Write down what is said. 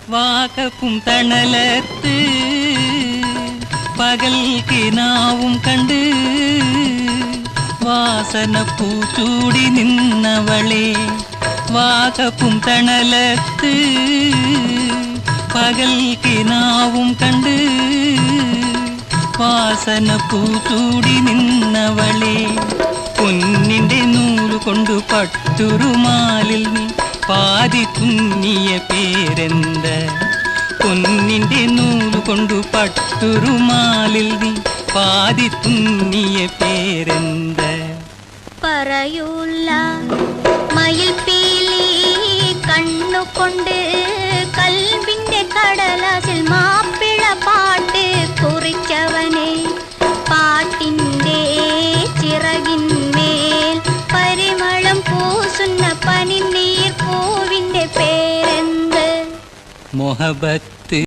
വാക്കപ്പും തണലത്ത് പകൽ കിനാവും കണ്ട് വാസന പൂച്ചൂടി നിന്നവളെ വാക്കപ്പും തണലത്ത് പകൽ കിനാവും കണ്ട് വാസന പൂച്ചൂടി നിന്നവളെ പൊന്നിന്റെ നൂല് കൊണ്ടു പട്ടുറുമാലിൽ നീ പാതി തുന്നിയ പേരെന്ത് പൊന്നിന്റെ നൂല് കൊണ്ടു പട്ടുറുമാലിൽ നീ പാതി തുന്നിയ പേരെന്ത് പറയൂല്ല മയിൽ പീലി കണ്ണുകൊണ്ട് കൽബിന്റെ കടലാസിൽ മാപ്പിള പാട്ട് കുറിച്ചവനെ പാട്ടിന്റെ ചിറകിന്മേൽ പരിമളം പൂസുന്ന പനിനീർ പൂവിന്റെ പേരെന്ത് മൊഹബത്ത്